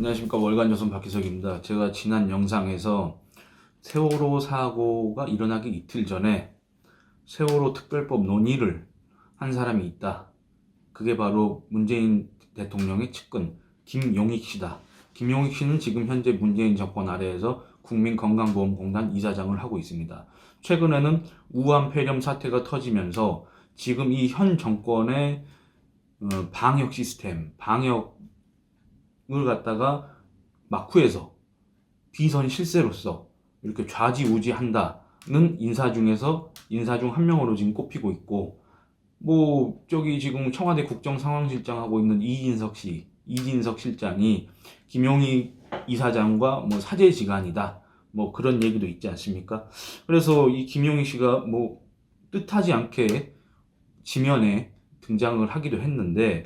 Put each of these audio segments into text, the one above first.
안녕하십니까. 월간조선 박희석입니다. 제가 지난 영상에서 세월호 사고가 일어나기 이틀 전에 세월호 특별법 논의를 한 사람이 있다. 그게 바로 문재인 대통령의 측근 김용익 씨다. 김용익 씨는 지금 현재 문재인 정권 아래에서 국민건강보험공단 이사장을 하고 있습니다. 최근에는 우한 폐렴 사태가 터지면서 지금 이 현 정권의 방역 시스템, 방역을 갖다가 막후에서 비선 실세로서 이렇게 좌지우지한다는 인사 중 한 명으로 지금 꼽히고 있고, 저기 지금 청와대 국정상황실장 하고 있는 이진석 실장이 김용익 이사장과 사제지간이다, 그런 얘기도 있지 않습니까? 그래서 이 김용익 씨가 뜻하지 않게 지면에 등장을 하기도 했는데,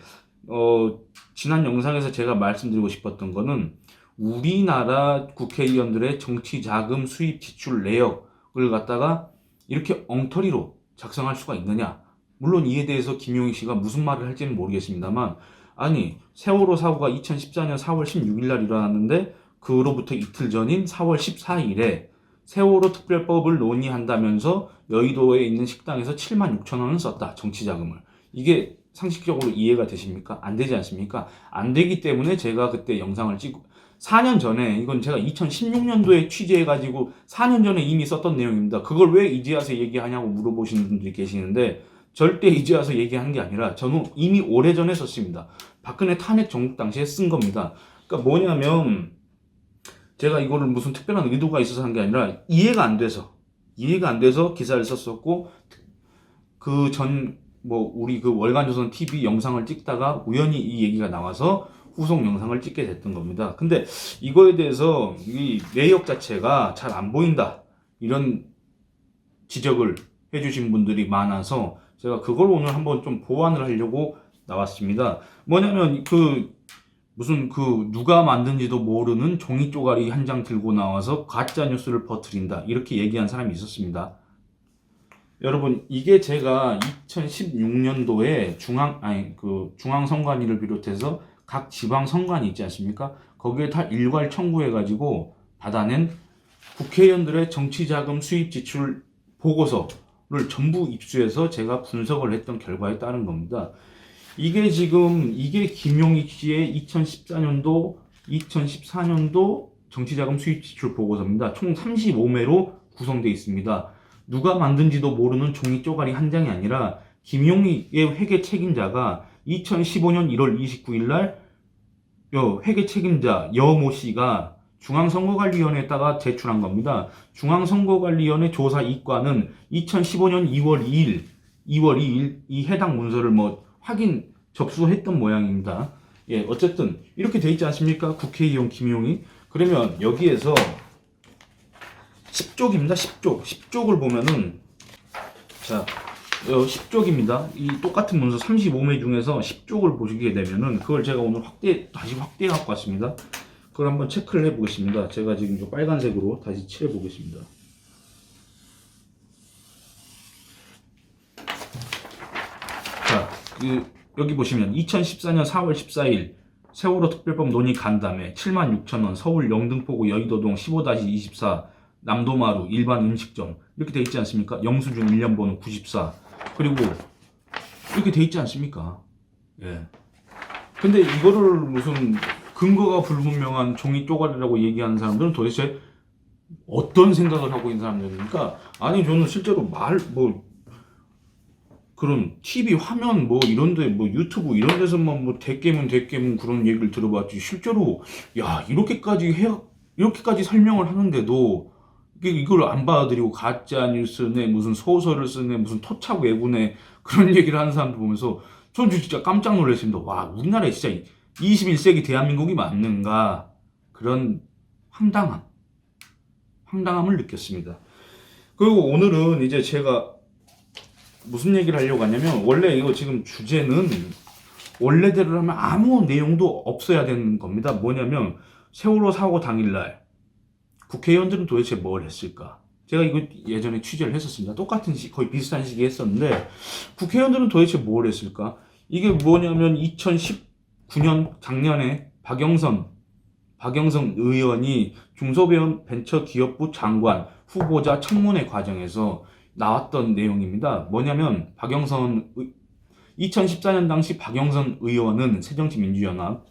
지난 영상에서 제가 말씀드리고 싶었던 거는 우리나라 국회의원들의 정치 자금 수입 지출 내역을 갖다가 이렇게 엉터리로 작성할 수가 있느냐. 물론 이에 대해서 김용익 씨가 무슨 말을 할지는 모르겠습니다만, 아니 세월호 사고가 2014년 4월 16일 날 일어났는데 그로부터 이틀 전인 4월 14일에 세월호 특별법을 논의한다면서 여의도에 있는 식당에서 7만 6천 원을 썼다, 정치 자금을. 이게 상식적으로 이해가 되십니까? 안 되지 않습니까? 안 되기 때문에 제가 그때 영상을 찍고, 4년 전에, 이건 제가 2016년도에 취재해가지고 4년 전에 이미 썼던 내용입니다. 그걸 왜 이제 와서 얘기하냐고 물어보시는 분들이 계시는데, 절대 이제 와서 얘기하는 게 아니라 저는 이미 오래전에 썼습니다. 박근혜 탄핵 정국 당시에 쓴 겁니다. 그러니까 뭐냐면, 제가 이거를 무슨 특별한 의도가 있어서 한 게 아니라 이해가 안 돼서 기사를 썼었고, 우리 월간조선 TV 영상을 찍다가 우연히 이 얘기가 나와서 후속 영상을 찍게 됐던 겁니다. 근데 이거에 대해서 이 내역 자체가 잘 안 보인다, 이런 지적을 해주신 분들이 많아서 제가 그걸 오늘 한번 좀 보완을 하려고 나왔습니다. 뭐냐면 누가 만든지도 모르는 종이 쪼가리 한 장 들고 나와서 가짜 뉴스를 퍼뜨린다, 이렇게 얘기한 사람이 있었습니다. 여러분, 이게 제가 2016년도에 중앙선관위를 비롯해서 각 지방선관위 있지 않습니까? 거기에 다 일괄 청구해가지고 받아낸 국회의원들의 정치자금 수입 지출 보고서를 전부 입수해서 제가 분석을 했던 결과에 따른 겁니다. 이게 김용익 씨의 2014년도, 2014년도 정치자금 수입 지출 보고서입니다. 총 35매로 구성되어 있습니다. 누가 만든지도 모르는 종이 쪼가리 한 장이 아니라 김용익의 회계 책임자가 2015년 1월 29일 날 회계 책임자 여모 씨가 중앙선거관리위원회에다가 제출한 겁니다. 중앙선거관리위원회 조사 이과는 2015년 2월 2일 이 해당 문서를 확인 접수했던 모양입니다. 예, 어쨌든 이렇게 돼 있지 않습니까? 국회의원 김용익. 그러면 여기에서 10쪽입니다. 10쪽을 보면은, 자, 10쪽입니다. 이 똑같은 문서 35매 중에서 10쪽을 보시게 되면은, 그걸 제가 오늘 다시 확대해 갖고 왔습니다. 그걸 한번 체크를 해 보겠습니다. 제가 지금 좀 빨간색으로 다시 칠해 보겠습니다. 자, 여기 보시면 2014년 4월 14일 세월호 특별법 논의 간담회 7만 6천 원, 서울 영등포구 여의도동 15-24 남도마루 일반 음식점, 이렇게 돼 있지 않습니까? 영수증 1년 번호 94, 그리고 이렇게 돼 있지 않습니까? 예. 근데 이거를 무슨 근거가 불분명한 종이 쪼가리라고 얘기하는 사람들은 도대체 어떤 생각을 하고 있는 사람들입니까? 아니, 저는 실제로 그런 TV 화면 이런데 유튜브 이런 데서만 대깨문 그런 얘기를 들어봤지, 실제로 이렇게까지 설명을 하는데도 이걸 안 받아들이고 가짜 뉴스네, 무슨 소설을 쓰네, 무슨 토착 외구네, 그런 얘기를 하는 사람들 보면서 전 진짜 깜짝 놀랐습니다. 와, 우리나라에 진짜 21세기 대한민국이 맞는가, 그런 황당함을 느꼈습니다. 그리고 오늘은 이제 제가 무슨 얘기를 하려고 하냐면, 원래 이거 지금 주제는 원래대로 하면 아무 내용도 없어야 되는 겁니다. 뭐냐면, 세월호 사고 당일날 국회의원들은 도대체 뭘 했을까? 제가 이거 예전에 취재를 했었습니다. 거의 비슷한 시기에 했었는데, 국회의원들은 도대체 뭘 했을까? 이게 뭐냐면 2019년 작년에 박영선 박영선 의원이 중소벤처기업부 장관 후보자 청문회 과정에서 나왔던 내용입니다. 뭐냐면 2014년 당시 박영선 의원은 새정치민주연합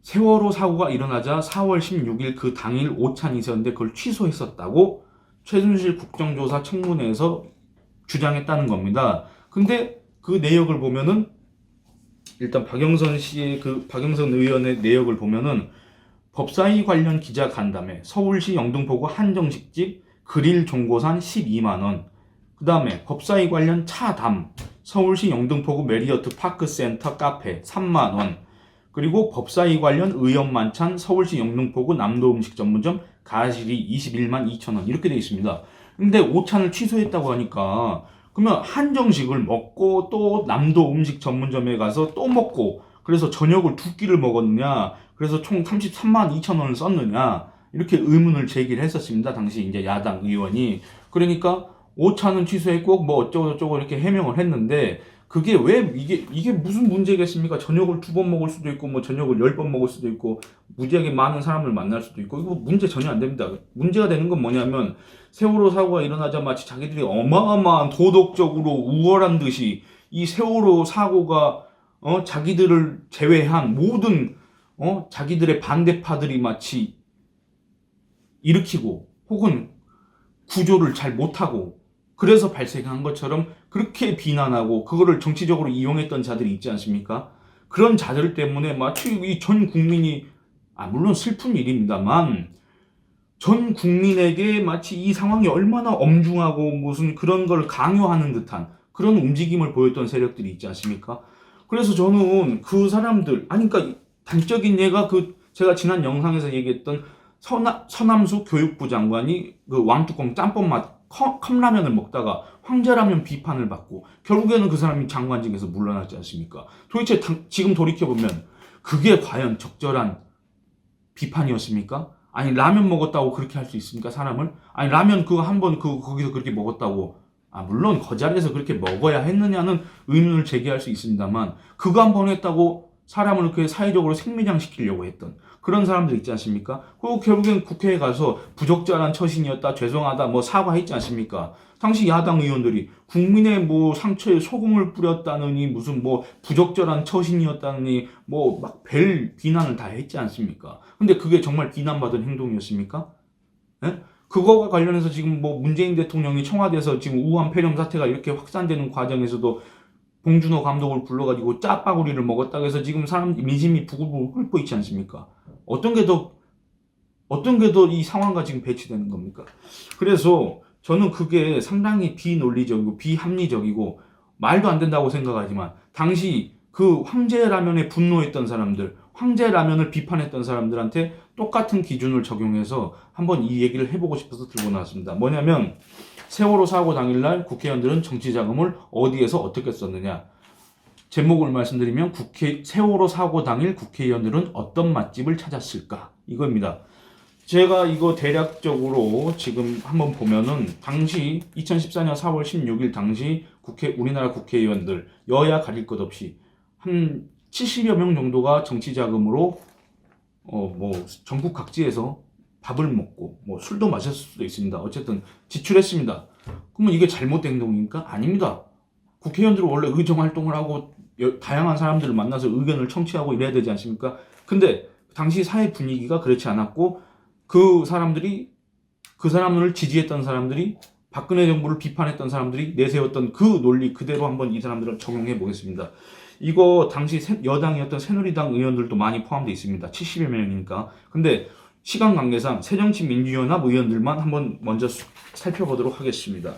세월호 사고가 일어나자 4월 16일 그 당일 오찬이 있었는데 그걸 취소했었다고 최순실 국정조사 청문회에서 주장했다는 겁니다. 근데 그 내역을 보면은 일단 박영선 의원의 내역을 보면은 법사위 관련 기자 간담회, 서울시 영등포구 한정식집 그릴 종고산 12만원, 그 다음에 법사위 관련 차담, 서울시 영등포구 메리어트 파크센터 카페 3만원, 그리고 법사위 관련 의원 만찬 서울시 영등포구 남도음식 전문점 가시리 21만 2천원 이렇게 되어 있습니다. 근데 오찬을 취소했다고 하니까 그러면 한정식을 먹고 또 남도 음식 전문점에 가서 또 먹고 그래서 저녁을 두 끼를 먹었느냐, 그래서 총 33만 2천 원을 썼느냐, 이렇게 의문을 제기를 했었습니다. 당시 이제 야당 의원이. 그러니까 오차는 취소했고 뭐 어쩌고저쩌고 이렇게 해명을 했는데 그게 왜 이게 무슨 문제겠습니까? 저녁을 2번 먹을 수도 있고 뭐 저녁을 10번 먹을 수도 있고 무지하게 많은 사람을 만날 수도 있고 이거 문제 전혀 안 됩니다. 문제가 되는 건 뭐냐면 세월호 사고가 일어나자 마치 자기들이 어마어마한 도덕적으로 우월한 듯이 이 세월호 사고가 자기들을 제외한 모든 자기들의 반대파들이 마치 일으키고 혹은 구조를 잘 못하고 그래서 발생한 것처럼 그렇게 비난하고 그거를 정치적으로 이용했던 자들이 있지 않습니까? 그런 자들 때문에 마치 이 전 국민이 물론 슬픈 일입니다만 전 국민에게 마치 이 상황이 얼마나 엄중하고 무슨 그런 걸 강요하는 듯한 그런 움직임을 보였던 세력들이 있지 않습니까? 그래서 저는 그 사람들 그러니까 단적인 예가 제가 지난 영상에서 얘기했던 서남수 교육부 장관이 그 왕뚜껑 짬뽕 맛 컵라면을 먹다가 황제라면 비판을 받고 결국에는 그 사람이 장관직에서 물러났지 않습니까? 도대체 지금 돌이켜보면 그게 과연 적절한 비판이었습니까? 아니 라면 먹었다고 그렇게 할 수 있습니까? 사람을? 아니 라면 그거 한번 거기서 그렇게 먹었다고 물론 그 자리에서 그렇게 먹어야 했느냐는 의문을 제기할 수 있습니다만 그거 한 번 했다고 사람을 그렇게 사회적으로 생매장시키려고 했던 그런 사람들 있지 않습니까? 그리고 결국엔 국회에 가서 부적절한 처신이었다, 죄송하다, 뭐 사과했지 않습니까? 당시 야당 의원들이 국민의 뭐 상처에 소금을 뿌렸다느니 무슨 뭐 부적절한 처신이었다느니 뭐 막 별 비난을 다 했지 않습니까? 근데 그게 정말 비난받은 행동이었습니까? 예? 그거와 관련해서 지금 뭐 문재인 대통령이 청와대에서 지금 우한 폐렴 사태가 이렇게 확산되는 과정에서도 봉준호 감독을 불러가지고 짜파구리를 먹었다고 해서 지금 민심이 부글부글 끓고 있지 않습니까? 어떤 게 더 이 상황과 지금 배치되는 겁니까? 그래서 저는 그게 상당히 비논리적이고 비합리적이고 말도 안 된다고 생각하지만 당시 그 황제라면에 분노했던 사람들, 황제라면을 비판했던 사람들한테 똑같은 기준을 적용해서 한번 이 얘기를 해보고 싶어서 들고 나왔습니다. 뭐냐면 세월호 사고 당일날 국회의원들은 정치자금을 어디에서 어떻게 썼느냐. 제목을 말씀드리면 세월호 사고 당일 국회의원들은 어떤 맛집을 찾았을까? 이겁니다. 제가 이거 대략적으로 지금 한번 보면은 당시 2014년 4월 16일 당시 우리나라 국회의원들 여야 가릴 것 없이 한 70여 명 정도가 정치자금으로 뭐 전국 각지에서 밥을 먹고 뭐 술도 마셨을 수도 있습니다. 어쨌든 지출했습니다. 그러면 이게 잘못된 행동입니까? 아닙니다. 국회의원들은 원래 의정활동을 하고 다양한 사람들을 만나서 의견을 청취하고 이래야 되지 않습니까? 근데 당시 사회 분위기가 그렇지 않았고 그 사람을 지지했던 사람들이 박근혜 정부를 비판했던 사람들이 내세웠던 그 논리 그대로 한번 이 사람들을 적용해 보겠습니다. 이거 당시 여당이었던 새누리당 의원들도 많이 포함되어 있습니다. 70여 명이니까. 근데 시간 관계상 새정치민주연합 의원들만 한번 먼저 살펴보도록 하겠습니다.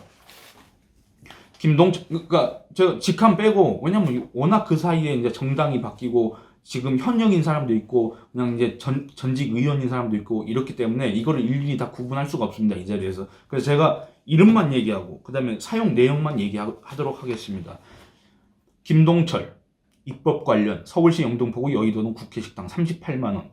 그러니까 제가 직함 빼고, 왜냐면 워낙 그 사이에 이제 정당이 바뀌고 지금 현역인 사람도 있고 그냥 이제 전직 의원인 사람도 있고 이렇기 때문에 이거를 일일이 다 구분할 수가 없습니다. 이 자리에서. 그래서 제가 이름만 얘기하고 그다음에 사용 내용만 얘기하도록 하겠습니다. 김동철 입법 관련 서울시 영등포구 여의도동 국회식당 38만 원.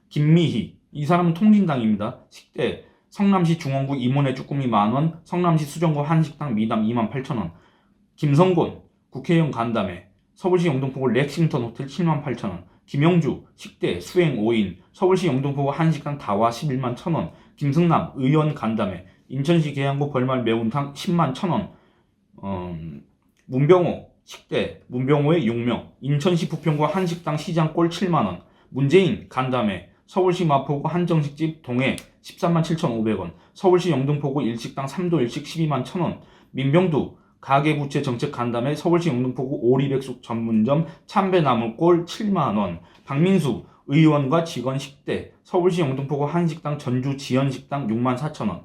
김미희 이 사람은 통진당입니다. 식대 성남시 중원구 임원회 쭈꾸미 만원, 성남시 수정구 한식당 미담 2만 8천 원. 김성곤 국회의원 간담회 서울시 영등포구 렉싱턴 호텔 7만 8천 원. 김영주 식대 수행 5인 서울시 영등포구 한식당 다와 11만 1,000원. 김승남 의원 간담회 인천시 계양구 벌말 매운탕 10만 1,000원. 문병호 식대 문병호의 6명 인천시 부평구 한식당 시장골 7만원. 문재인 간담회 서울시 마포구 한정식집 동해 13만 7,500원. 서울시 영등포구 일식당 3도 일식 12만 1,000원. 민병두 가계부채 정책 간담회 서울시 영등포구 오리백숙 전문점 참배나물골 7만원. 박민수 의원과 직원 식대 서울시 영등포구 한식당 전주 지연식당 6만 4천원.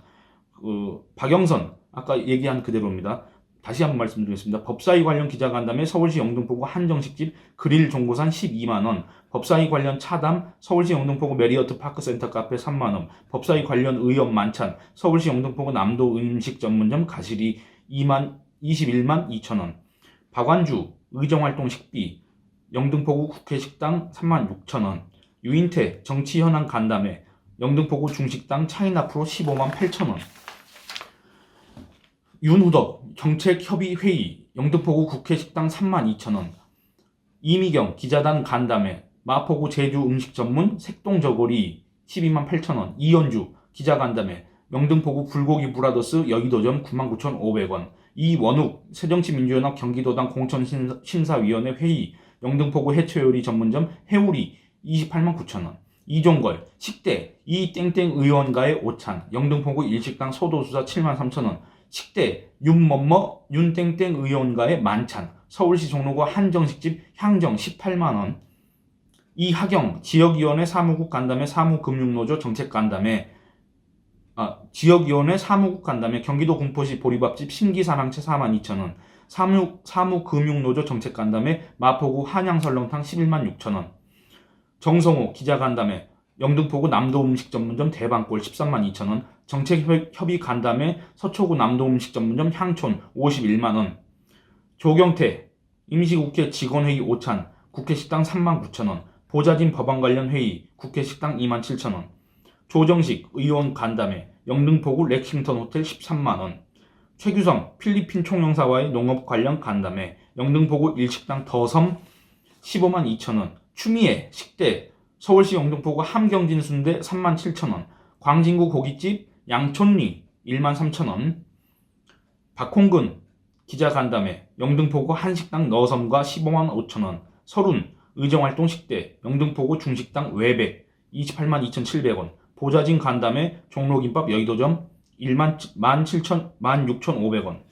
박영선 아까 얘기한 그대로입니다. 다시 한번 말씀드리겠습니다. 법사위 관련 기자간담회 서울시 영등포구 한정식집 그릴 종고산 12만원. 법사위 관련 차담 서울시 영등포구 메리어트 파크센터 카페 3만원. 법사위 관련 의원 만찬 서울시 영등포구 남도 음식 전문점 가시리 21만 2천원. 박완주 의정활동 식비 영등포구 국회식당 3만 6천원. 유인태 정치현안 간담회 영등포구 중식당 차이나프로 15만 8천원. 윤후덕 정책협의회의 영등포구 국회식당 3만 2천원. 이미경 기자단 간담회 마포구 제주 음식 전문 색동저고리 12만 8천원. 이연주 기자간담회 영등포구 불고기 브라더스 여의도점 99,500원. 이원욱 새정치민주연합 경기도당 공천심사위원회 회의 영등포구 해초요리 전문점 해우리 28만 9천원. 이종걸 식대 이땡땡 의원과의 오찬 영등포구 일식당 소도수사 7만 3천원. 식대 윤머머 윤땡땡 의원과의 만찬 서울시 종로구 한정식집 향정 18만원. 이하경 지역위원회 사무국 간담회 사무금융노조 정책간담회 지역위원회 사무국 간담회 경기도 공포시 보리밥집 신기사랑채 4만 2천원. 사무금융노조 정책간담회 마포구 한양설렁탕 11만 6천원. 정성호 기자간담회 영등포구 남도음식 전문점 대방골 13만 2천원. 정책협의 간담회 서초구 남도음식 전문점 향촌 51만원. 조경태 임시국회 직원회의 오찬 국회식당 3만 9천원. 보좌진 법안 관련 회의 국회식당 2만 7천원. 조정식 의원 간담회 영등포구 렉싱턴 호텔 13만원. 최규성 필리핀 총영사와의 농업 관련 간담회 영등포구 일식당 더섬 15만 2천원. 추미애 식대 서울시 영등포구 함경진 순대 3만 7천원. 광진구 고깃집 양촌리 1만 3천원. 박홍근 기자간담회 영등포구 한식당 너섬과 15만 5천원. 서른 의정활동 식대 영등포구 중식당 외백 28만 2,700원. 보좌진 간담회 종로김밥 여의도점 16,500원.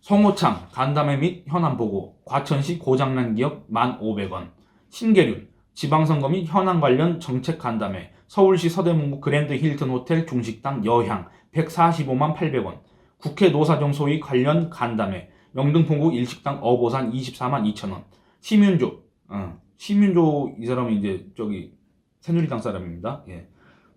성호창 간담회 및 현안보고 과천시 고장난기업 1,500원. 신계륜 지방선거 및 현안 관련 정책 간담회 서울시 서대문구 그랜드 힐튼 호텔 중식당 여향 145만 800원. 국회 노사정 소위 관련 간담회 영등포구 일식당 어보산 24만 2천원. 시민조 이 사람은 이제 저기 새누리당 사람입니다. 예.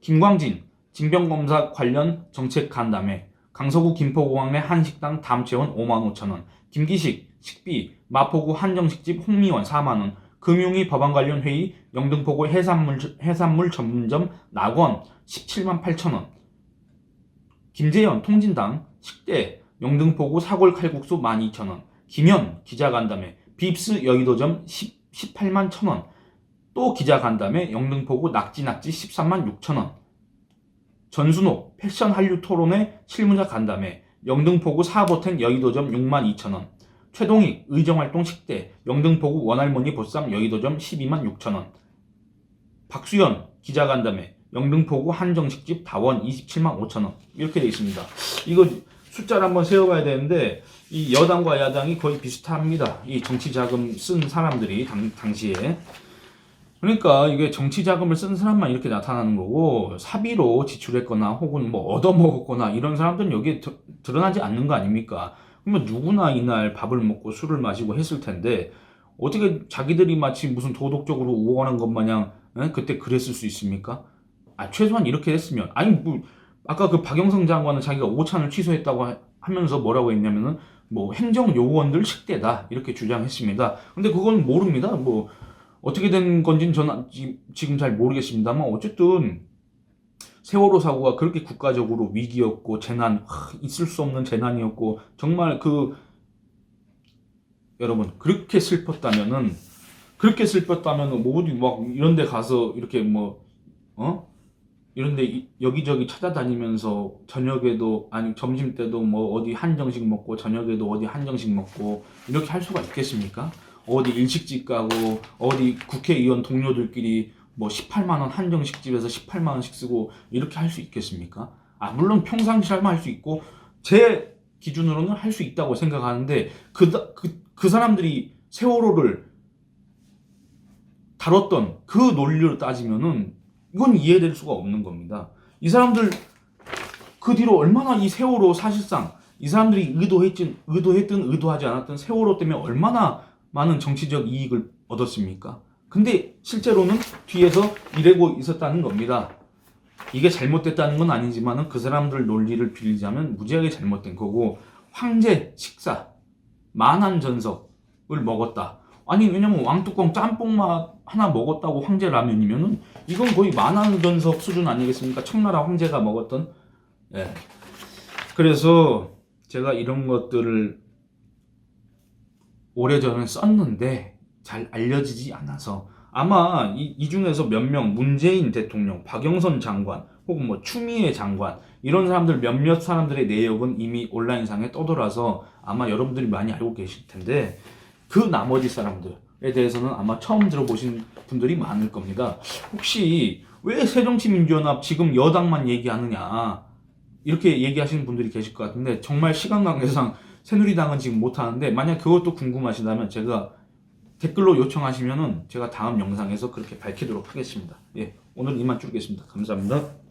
김광진 징병검사 관련 정책 간담회 강서구 김포공항 내 한식당 담채원 5만 5천원. 김기식 식비 마포구 한정식집 홍미원 4만원. 금융위 법안 관련 회의 영등포구 해산물 전문점 낙원 17만 8천원. 김재현 통진당 식대 영등포구 사골 칼국수 12,000원. 김현 기자간담회 빕스 여의도점 18만 1,000원. 또 기자간담회 영등포구 낙지 13만 6천원. 전순옥 패션 한류 토론회 실무자 간담회 영등포구 사보텐 여의도점 6만 2천원. 최동익 의정활동 식대 영등포구 원할머니 보쌈 여의도점 12만 6천원. 박수연 기자간담회 영등포구 한정식집 다원 27만 5천원. 이렇게 되어 있습니다. 이거 숫자를 한번 세어봐야 되는데 이 여당과 야당이 거의 비슷합니다. 이 정치자금 쓴 사람들이 당시에. 그러니까 이게 정치자금을 쓴 사람만 이렇게 나타나는 거고 사비로 지출했거나 혹은 뭐 얻어먹었거나 이런 사람들은 여기에 드러나지 않는 거 아닙니까? 그러면 누구나 이날 밥을 먹고 술을 마시고 했을 텐데 어떻게 자기들이 마치 무슨 도덕적으로 우월한 것 마냥 그때 그랬을 수 있습니까? 최소한 이렇게 했으면 뭐 아까 그 박영성 장관은 자기가 오찬을 취소했다고 하면서 뭐라고 했냐면은 뭐 행정요원들 식대다 이렇게 주장했습니다. 근데 그건 모릅니다. 뭐 어떻게 된 건지는 저는 지금 잘 모르겠습니다만 어쨌든 세월호 사고가 그렇게 국가적으로 위기였고 재난 있을 수 없는 재난이었고 정말 여러분 그렇게 슬펐다면은 그렇게 슬펐다면 뭐 어디 막 이런 데 가서 이렇게 뭐 이런 데 여기저기 찾아다니면서 저녁에도 아니 점심 때도 뭐 어디 한정식 먹고 저녁에도 어디 한정식 먹고 이렇게 할 수가 있겠습니까? 어디 일식집 가고 어디 국회의원 동료들끼리 뭐 18만 원 한정식 집에서 18만 원씩 쓰고 이렇게 할 수 있겠습니까? 물론 평상시 할 수 있고 제 기준으로는 할 수 있다고 생각하는데 그 사람들이 세월호를 다뤘던 그 논리로 따지면은 이건 이해될 수가 없는 겁니다. 이 사람들 그 뒤로 얼마나 이 세월호 사실상 이 사람들이 의도했든 의도하지 않았든 세월호 때문에 얼마나 많은 정치적 이익을 얻었습니까? 근데 실제로는 뒤에서 이러고 있었다는 겁니다. 이게 잘못됐다는 건 아니지만은 그 사람들 논리를 빌리자면 무지하게 잘못된 거고 황제 식사 만안전석을 먹었다. 아니 왜냐면 왕뚜껑 짬뽕맛 하나 먹었다고 황제 라면이면은 이건 거의 만안전석 수준 아니겠습니까? 청나라 황제가 먹었던. 예. 그래서 제가 이런 것들을 오래전에 썼는데 잘 알려지지 않아서 아마 이 중에서 몇 명 문재인 대통령, 박영선 장관 혹은 뭐 추미애 장관 이런 사람들 몇몇 사람들의 내역은 이미 온라인상에 떠돌아서 아마 여러분들이 많이 알고 계실 텐데 그 나머지 사람들에 대해서는 아마 처음 들어보신 분들이 많을 겁니다. 혹시 왜 새정치민주연합 지금 여당만 얘기하느냐 이렇게 얘기하시는 분들이 계실 것 같은데 정말 시간 관계상 새누리당은 지금 못하는데 만약 그것도 궁금하시다면 제가 댓글로 요청하시면은 제가 다음 영상에서 그렇게 밝히도록 하겠습니다. 예, 오늘 이만 줄이겠습니다. 감사합니다.